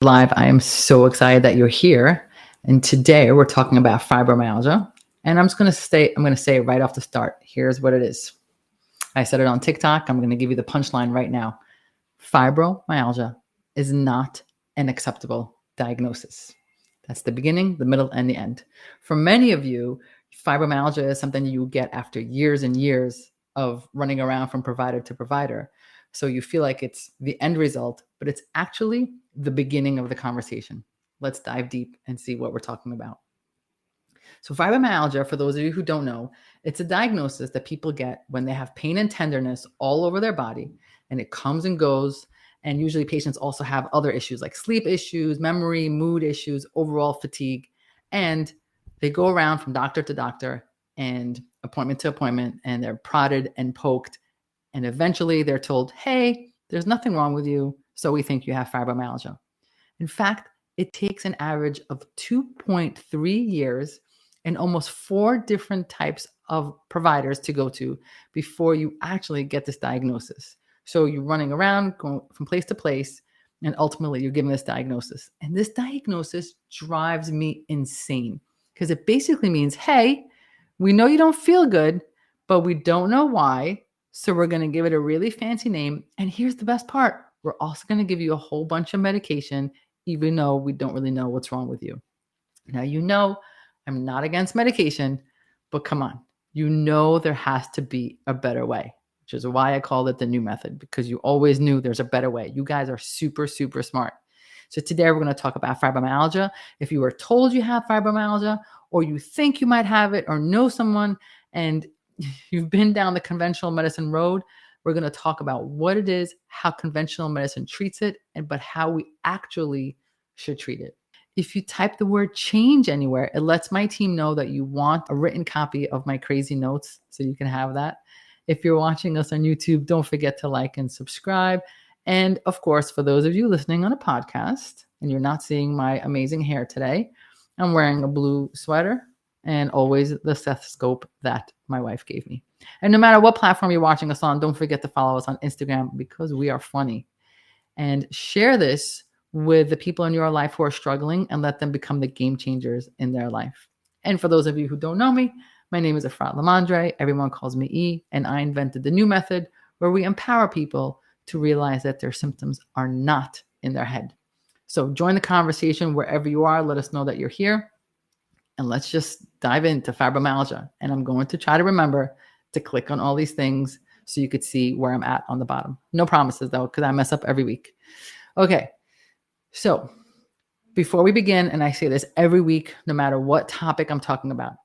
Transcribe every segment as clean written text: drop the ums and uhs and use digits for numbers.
Live. I am so excited that you're here. And today we're talking about fibromyalgia. And I'm going to say it right off the start. Here's what it is. I said it on TikTok. I'm going to give you the punchline right now. Fibromyalgia is not an acceptable diagnosis. That's the beginning, the middle, and the end. For many of you, fibromyalgia is something you get after years and years of running around from provider to provider. So you feel like it's the end result, but it's actually the beginning of the conversation. Let's dive deep and see what we're talking about. So fibromyalgia, for those of you who don't know, it's a diagnosis that people get when they have pain and tenderness all over their body, and it comes and goes. And usually patients also have other issues like sleep issues, memory, mood issues, overall fatigue. And they go around from doctor to doctor and appointment to appointment, and they're prodded and poked. And eventually they're told, hey, there's nothing wrong with you, so we think you have fibromyalgia. In fact, it takes an average of 2.3 years and almost 4 different types of providers to go to before you actually get this diagnosis. So you're running around, going from place to place, and ultimately you're given this diagnosis. And this diagnosis drives me insane because it basically means, hey, we know you don't feel good, but we don't know why. So we're going to give it a really fancy name. And here's the best part. We're also going to give you a whole bunch of medication, even though we don't really know what's wrong with you. Now, I'm not against medication, but come on, there has to be a better way, which is why I called it the new method, because you always knew there's a better way. You guys are super, super smart. So today we're going to talk about fibromyalgia. If you were told you have fibromyalgia, or you think you might have it, or know someone, and you've been down the conventional medicine road, we're going to talk about what it is, how conventional medicine treats it, but how we actually should treat it. If you type the word change anywhere, it lets my team know that you want a written copy of my crazy notes, so you can have that. If you're watching us on YouTube, don't forget to like and subscribe. And of course, for those of you listening on a podcast and you're not seeing my amazing hair today, I'm wearing a blue sweater and always the stethoscope that my wife gave me. And no matter what platform you're watching us on, don't forget to follow us on Instagram because we are funny. And share this with the people in your life who are struggling and let them become the game changers in their life. And for those of you who don't know me, my name is Efrat Lamandre. Everyone calls me E, and I invented the new method where we empower people to realize that their symptoms are not in their head. So join the conversation wherever you are. Let us know that you're here. And let's just dive into fibromyalgia. And I'm going to try to remember to click on all these things so you could see where I'm at on the bottom. No promises though, because I mess up every week. Okay. So before we begin, and I say this every week, no matter what topic I'm talking about,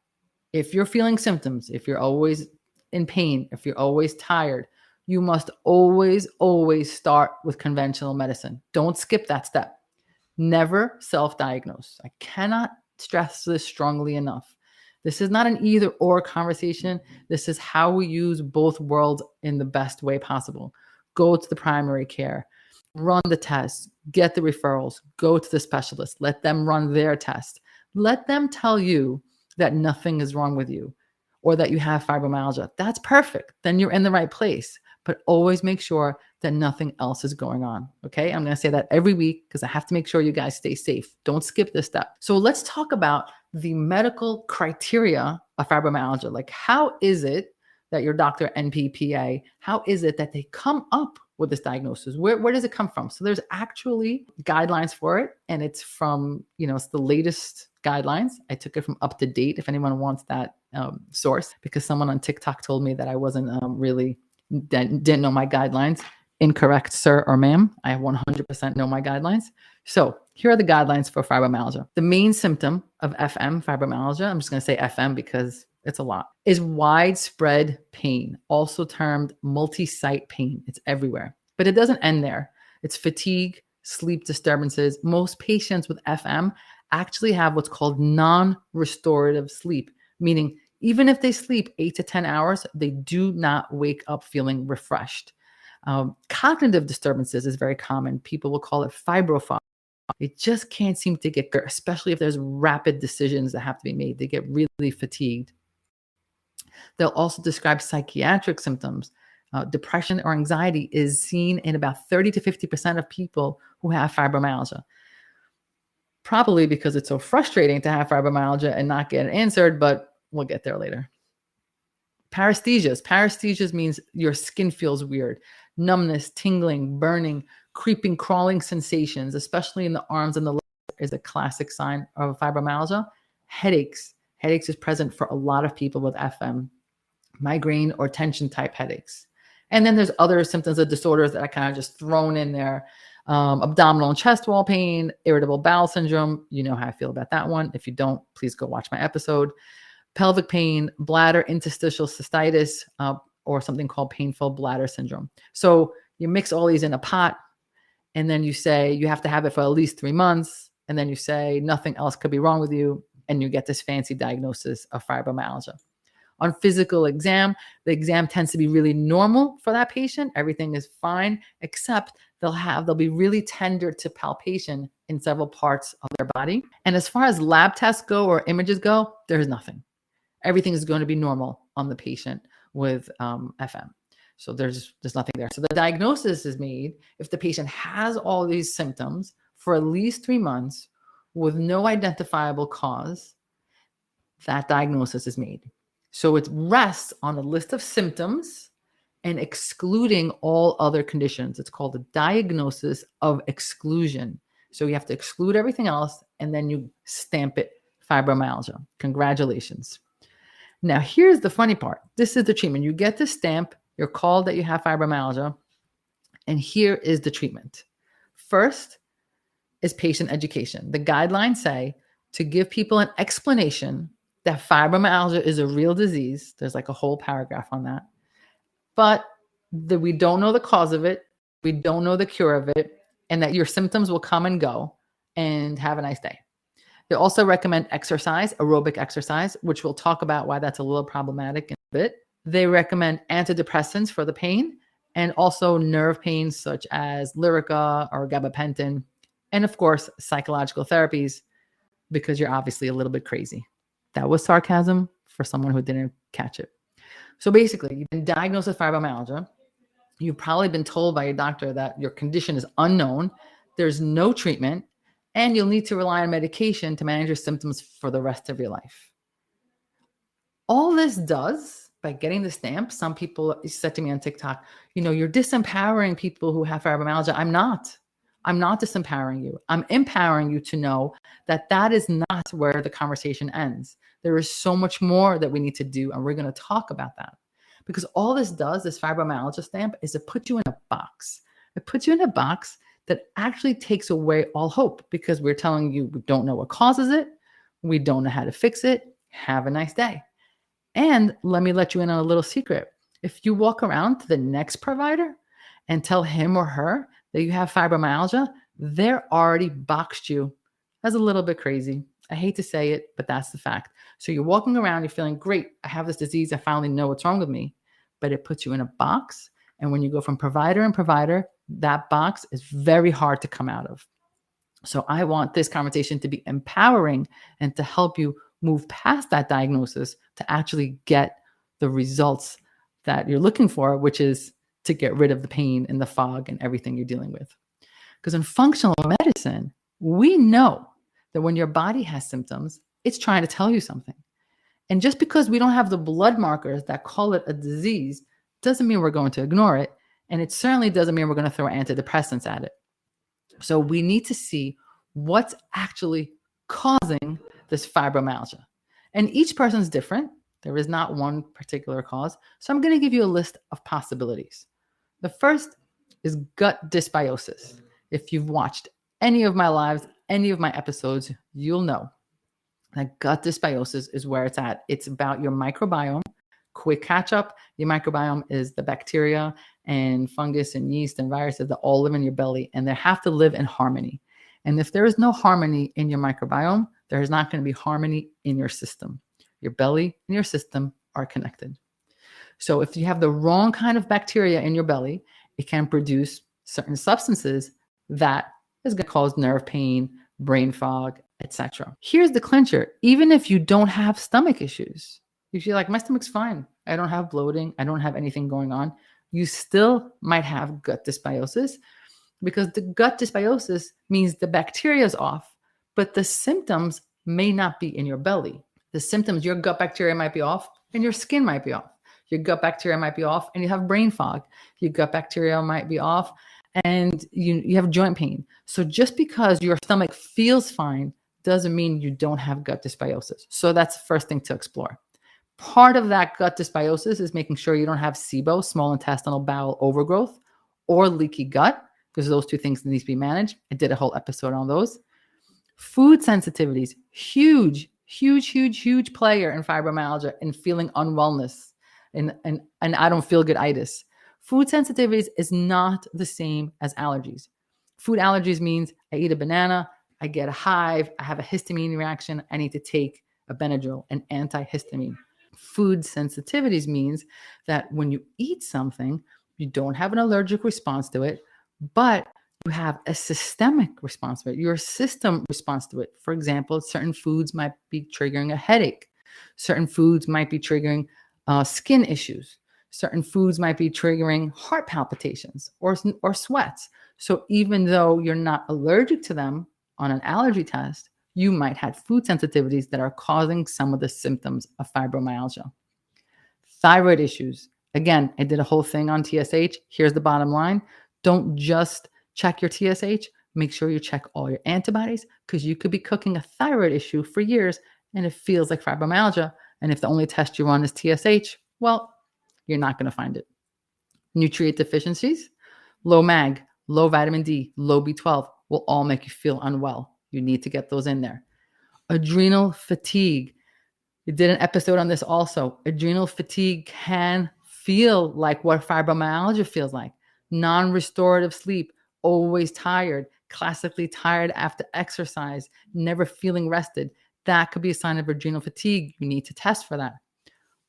if you're feeling symptoms, if you're always in pain, if you're always tired, you must always, always start with conventional medicine. Don't skip that step. Never self-diagnose. I cannot stress this strongly enough. This is not an either or conversation. This is how we use both worlds in the best way possible. Go to the primary care, run the tests, get the referrals, go to the specialist, let them run their test. Let them tell you that nothing is wrong with you or that you have fibromyalgia. That's perfect. Then you're in the right place. But always make sure that nothing else is going on. Okay. I'm going to say that every week because I have to make sure you guys stay safe. Don't skip this step. So let's talk about the medical criteria of fibromyalgia. Like, how is it that your doctor, NPPA, how is it that they come up with this diagnosis? Where does it come from? So there's actually guidelines for it. And it's from, it's the latest guidelines. I took it from Up to Date if anyone wants that source, because someone on TikTok told me that I wasn't really didn't know my guidelines. Incorrect, sir or ma'am. I 100% know my guidelines. So here are the guidelines for fibromyalgia. The main symptom of FM, fibromyalgia, I'm just going to say FM because it's a lot, is widespread pain, also termed multi-site pain. It's everywhere, but it doesn't end there. It's fatigue, sleep disturbances. Most patients with FM actually have what's called non-restorative sleep, meaning even if they sleep 8 to 10 hours, they do not wake up feeling refreshed. Cognitive disturbances is very common. People will call it fibrofog. They just can't seem to get good, especially if there's rapid decisions that have to be made. They get really fatigued. They'll also describe psychiatric symptoms. Depression or anxiety is seen in about 30 to 50% of people who have fibromyalgia. probably because it's so frustrating to have fibromyalgia and not get it answered, but we'll get there later. Paresthesias. Paresthesias means your skin feels weird. Numbness, tingling, burning, creeping, crawling sensations, especially in the arms and the legs, is a classic sign of fibromyalgia. Headaches. Headaches is present for a lot of people with FM, migraine or tension type headaches. And then there's other symptoms of disorders that I kind of just thrown in there. Abdominal and chest wall pain, irritable bowel syndrome. You know how I feel about that one. If you don't, please go watch my episode. Pelvic pain, bladder interstitial cystitis, or something called painful bladder syndrome. So you mix all these in a pot, and then you say you have to have it for at least 3 months, and then you say nothing else could be wrong with you, and you get this fancy diagnosis of fibromyalgia. On physical exam, the exam tends to be really normal for that patient. Everything is fine, except they'll be really tender to palpation in several parts of their body. And as far as lab tests go or images go, there's nothing. Everything is going to be normal on the patient with FM. So there's nothing there. So the diagnosis is made if the patient has all these symptoms for at least 3 months with no identifiable cause. That diagnosis is made. So it rests on a list of symptoms and excluding all other conditions. It's called a diagnosis of exclusion. So you have to exclude everything else, and then you stamp it fibromyalgia. Congratulations. Now, here's the funny part. This is the treatment. You get the stamp, you're called that you have fibromyalgia, and here is the treatment. First is patient education. The guidelines say to give people an explanation that fibromyalgia is a real disease. There's like a whole paragraph on that. But we don't know the cause of it. We don't know the cure of it, and that your symptoms will come and go, and have a nice day. They also recommend exercise, aerobic exercise, which we'll talk about why that's a little problematic in a bit. They recommend antidepressants for the pain, and also nerve pains such as Lyrica or gabapentin, and of course, psychological therapies, because you're obviously a little bit crazy. That was sarcasm for someone who didn't catch it. So basically, you've been diagnosed with fibromyalgia. You've probably been told by your doctor that your condition is unknown. There's no treatment, and you'll need to rely on medication to manage your symptoms for the rest of your life. All this does, by getting the stamp, some people said to me on TikTok, you're disempowering people who have fibromyalgia. I'm not disempowering you. I'm empowering you to know that that is not where the conversation ends. There is so much more that we need to do, and we're going to talk about that. Because all this does, this fibromyalgia stamp, is to put you in a box. It puts you in a box that actually takes away all hope, because we're telling you we don't know what causes it. We don't know how to fix it. Have a nice day. And let you in on a little secret. If you walk around to the next provider and tell him or her that you have fibromyalgia, they're already boxed you as a little bit crazy. I hate to say it, but that's the fact. So you're walking around, you're feeling great. I have this disease. I finally know what's wrong with me. But it puts you in a box. And when you go from provider and provider, that box is very hard to come out of. So I want this conversation to be empowering and to help you move past that diagnosis to actually get the results that you're looking for, which is to get rid of the pain and the fog and everything you're dealing with. Because in functional medicine, we know that when your body has symptoms, it's trying to tell you something. And just because we don't have the blood markers that call it a disease doesn't mean we're going to ignore it. And it certainly doesn't mean we're going to throw antidepressants at it. So we need to see what's actually causing this fibromyalgia. And each person's different. There is not one particular cause. So I'm going to give you a list of possibilities. The first is gut dysbiosis. If you've watched any of my lives, any of my episodes, you'll know that gut dysbiosis is where it's at. It's about your microbiome. Quick catch up. Your microbiome is the bacteria and fungus and yeast and viruses that all live in your belly, and they have to live in harmony. And if there is no harmony in your microbiome, there is not going to be harmony in your system. Your belly and your system are connected. So if you have the wrong kind of bacteria in your belly, it can produce certain substances that is going to cause nerve pain, brain fog, etc. Here's the clincher. Even if you don't have stomach issues, if you're like, my stomach's fine, I don't have bloating, I don't have anything going on, you still might have gut dysbiosis, because the gut dysbiosis means the bacteria is off, but the symptoms may not be in your belly. The symptoms, your gut bacteria might be off and your skin might be off. Your gut bacteria might be off and you have brain fog. Your gut bacteria might be off and you have joint pain. So just because your stomach feels fine doesn't mean you don't have gut dysbiosis. So that's the first thing to explore. Part of that gut dysbiosis is making sure you don't have SIBO, small intestinal bowel overgrowth, or leaky gut, because those two things need to be managed. I did a whole episode on those. Food sensitivities, huge player in fibromyalgia and feeling unwellness and I don't feel good-itis. Food sensitivities is not the same as allergies. Food allergies means I eat a banana, I get a hive, I have a histamine reaction, I need to take a Benadryl, an antihistamine. Food sensitivities means that when you eat something, you don't have an allergic response to it, but you have a systemic response to it. Your system responds to it. For example, certain foods might be triggering a headache. Certain foods might be triggering skin issues. Certain foods might be triggering heart palpitations or sweats. So even though you're not allergic to them on an allergy test, you might have food sensitivities that are causing some of the symptoms of fibromyalgia. Thyroid issues. Again, I did a whole thing on TSH. Here's the bottom line. Don't just check your TSH. Make sure you check all your antibodies because you could be cooking a thyroid issue for years and it feels like fibromyalgia. And if the only test you run is TSH, well, you're not going to find it. Nutrient deficiencies, low mag, low vitamin D, low B12 will all make you feel unwell. You need to get those in there. Adrenal fatigue. We did an episode on this also. Adrenal fatigue can feel like what fibromyalgia feels like. Non-restorative sleep, always tired, classically tired after exercise, never feeling rested. That could be a sign of adrenal fatigue. You need to test for that.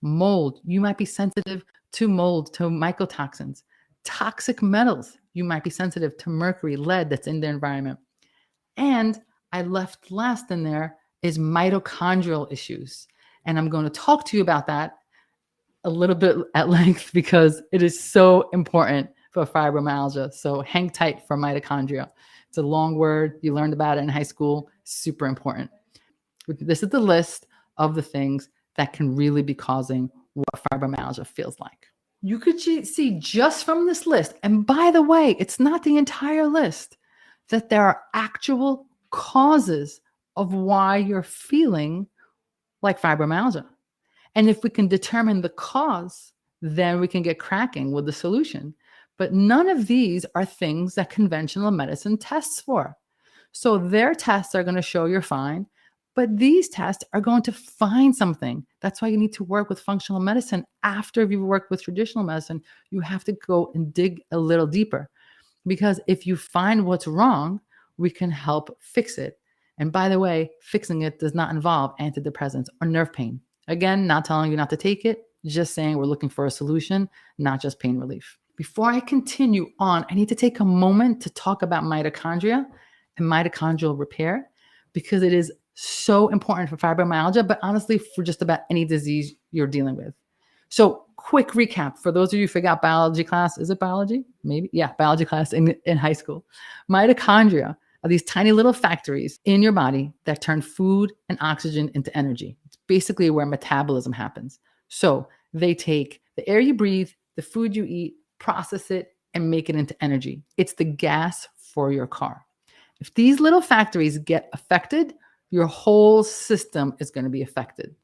Mold. You might be sensitive to mold, to mycotoxins. Toxic metals. You might be sensitive to mercury, lead that's in the environment. And I left last in there is mitochondrial issues. And I'm going to talk to you about that a little bit at length because it is so important for fibromyalgia. So hang tight for mitochondria. It's a long word. You learned about it in high school. Super important. This is the list of the things that can really be causing what fibromyalgia feels like. You could see just from this list, and by the way, it's not the entire list, that there are actual causes of why you're feeling like fibromyalgia. And if we can determine the cause, then we can get cracking with the solution. But none of these are things that conventional medicine tests for. So their tests are going to show you're fine, but these tests are going to find something. That's why you need to work with functional medicine. After you've worked with traditional medicine, you have to go and dig a little deeper. Because if you find what's wrong, we can help fix it. And by the way, fixing it does not involve antidepressants or nerve pain. Again, not telling you not to take it, just saying we're looking for a solution, not just pain relief. Before I continue on, I need to take a moment to talk about mitochondria and mitochondrial repair because it is so important for fibromyalgia, but honestly, for just about any disease you're dealing with. So quick recap for those of you who forgot biology class. Is it biology? Maybe. Yeah, biology class in high school. Mitochondria are these tiny little factories in your body that turn food and oxygen into energy. It's basically where metabolism happens. So they take the air you breathe, the food you eat, process it, and make it into energy. It's the gas for your car. If these little factories get affected, your whole system is going to be affected.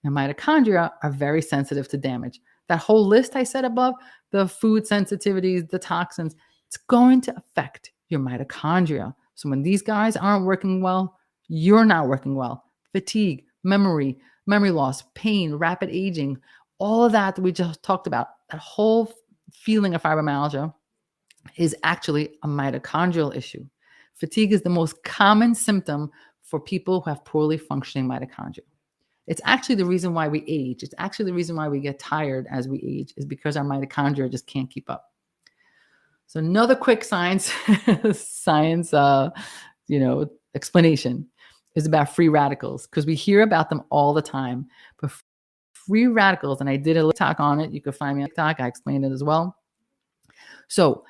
And mitochondria are very sensitive to damage. That whole list I said above, the food sensitivities, the toxins, it's going to affect your mitochondria. So when these guys aren't working well, you're not working well. Fatigue, memory loss, pain, rapid aging, all of that we just talked about, that whole feeling of fibromyalgia is actually a mitochondrial issue. Fatigue is the most common symptom for people who have poorly functioning mitochondria. It's actually the reason why we age. It's actually the reason why we get tired as we age is because our mitochondria just can't keep up. So another quick science explanation is about free radicals because we hear about them all the time. But free radicals, and I did a talk on it. You can find me on TikTok. I explained it as well. So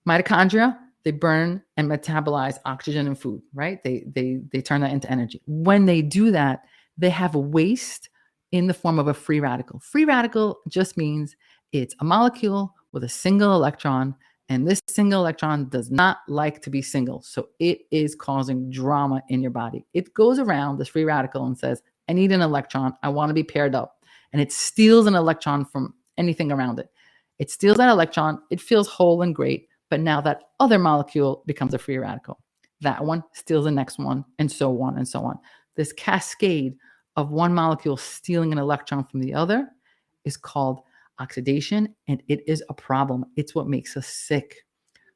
mitochondria, They burn and metabolize oxygen and food, right? They turn that into energy. When they do that, they have a waste in the form of a free radical. Free radical just means it's a molecule with a single electron, and this single electron does not like to be single. So it is causing drama in your body. It goes around, this free radical, and says, I need an electron. I want to be paired up. And it steals an electron from anything around it. It steals that electron. It feels whole and great. But now that other molecule becomes a free radical. That one steals the next one, and so on and so on. This cascade of one molecule stealing an electron from the other is called oxidation, and it is a problem. It's what makes us sick.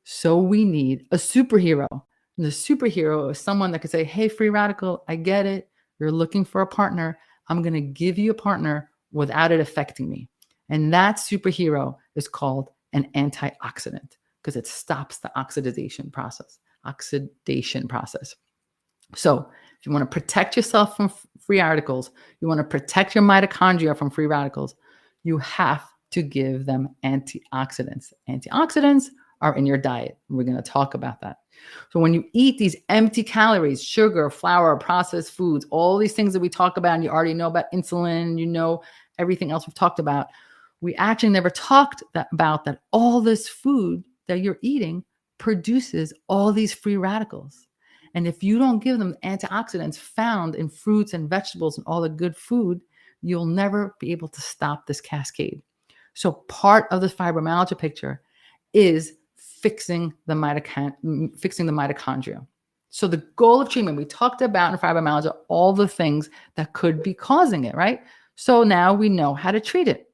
So we need a superhero. And the superhero is someone that could say, hey, free radical, I get it. You're looking for a partner. I'm going to give you a partner without it affecting me. And that superhero is called an antioxidant because it stops the oxidation process. So if you want to protect yourself from free radicals, you want to protect your mitochondria from free radicals, you have to give them antioxidants. Antioxidants are in your diet. We're going to talk about that. So when you eat these empty calories, sugar, flour, processed foods, all these things that we talk about, and you already know about insulin, you know everything else we've talked about, we actually never talked about that all this food that you're eating produces all these free radicals. And if you don't give them antioxidants found in fruits and vegetables and all the good food, you'll never be able to stop this cascade. So part of the fibromyalgia picture is fixing the mitochondria. So the goal of treatment, we talked about in fibromyalgia, all the things that could be causing it, right? So now we know how to treat it.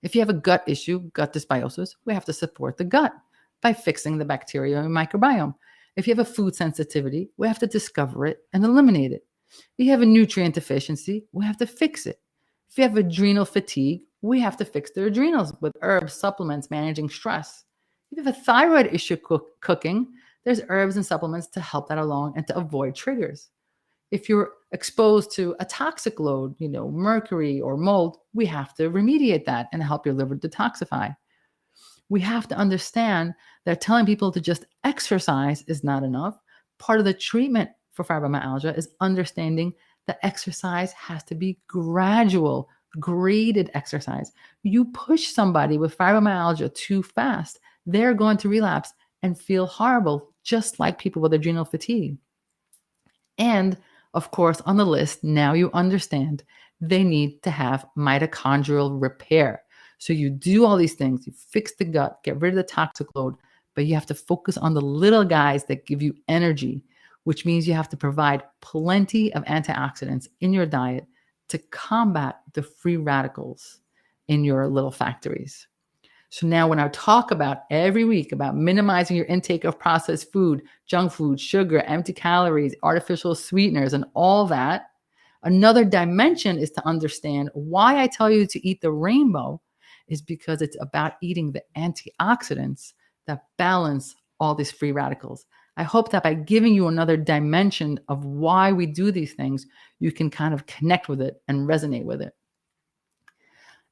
If you have a gut issue, gut dysbiosis, we have to support the gut by fixing the bacteria and microbiome. If you have a food sensitivity, we have to discover it and eliminate it. If you have a nutrient deficiency, we have to fix it. If you have adrenal fatigue, we have to fix the adrenals with herbs, supplements, managing stress. If you have a thyroid issue cooking, there's herbs and supplements to help that along and to avoid triggers. If you're exposed to a toxic load, mercury or mold, we have to remediate that and help your liver detoxify. We have to understand that telling people to just exercise is not enough. Part of the treatment for fibromyalgia is understanding that exercise has to be gradual, graded exercise. You push somebody with fibromyalgia too fast, they're going to relapse and feel horrible, just like people with adrenal fatigue. And of course, on the list, now you understand they need to have mitochondrial repair. So you do all these things, you fix the gut, get rid of the toxic load, but you have to focus on the little guys that give you energy, which means you have to provide plenty of antioxidants in your diet to combat the free radicals in your little factories. So now when I talk about every week about minimizing your intake of processed food, junk food, sugar, empty calories, artificial sweeteners, and all that, another dimension is to understand why I tell you to eat the rainbow is because it's about eating the antioxidants that balance all these free radicals. I hope that by giving you another dimension of why we do these things, you can kind of connect with it and resonate with it.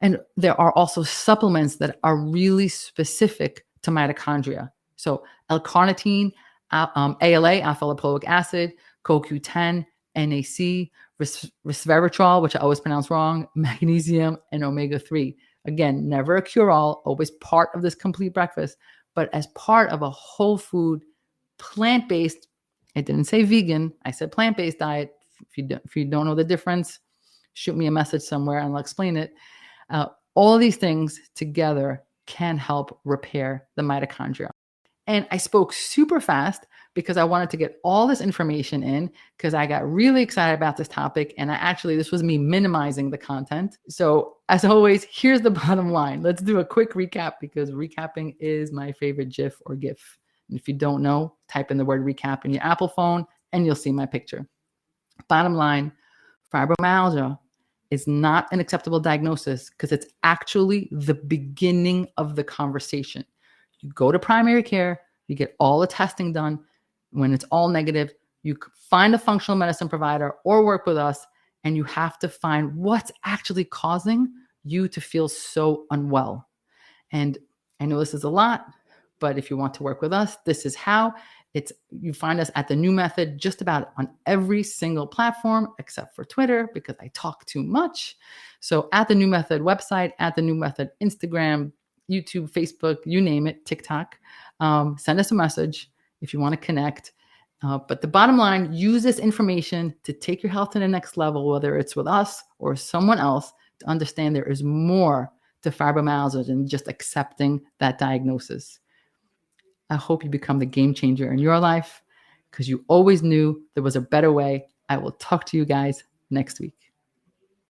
And there are also supplements that are really specific to mitochondria. So L-carnitine, ALA, alpha-lipoic acid, CoQ10, NAC, resveratrol, which I always pronounce wrong, magnesium, and omega-3. Again, never a cure-all, always part of this complete breakfast, but as part of a whole food, plant-based, I didn't say vegan, I said plant-based diet. If you don't know the difference, shoot me a message somewhere and I'll explain it. All these things together can help repair the mitochondria. And I spoke super fast because I wanted to get all this information in because I got really excited about this topic. And this was me minimizing the content. So as always, here's the bottom line. Let's do a quick recap because recapping is my favorite GIF or GIF. And if you don't know, type in the word recap in your Apple phone and you'll see my picture. Bottom line, fibromyalgia is not an acceptable diagnosis because it's actually the beginning of the conversation. You go to primary care, you get all the testing done. When it's all negative, you find a functional medicine provider or work with us, and you have to find what's actually causing you to feel so unwell. And I know this is a lot, But if you want to work with us, this is how. You find us at The New Method just about on every single platform except for Twitter because I talk too much. So at The New Method website, at The New Method Instagram, YouTube, Facebook, you name it, TikTok. Send us a message if you want to connect. But the bottom line, use this information to take your health to the next level, whether it's with us or someone else, to understand there is more to fibromyalgia than just accepting that diagnosis. I hope you become the game changer in your life because you always knew there was a better way. I will talk to you guys next week.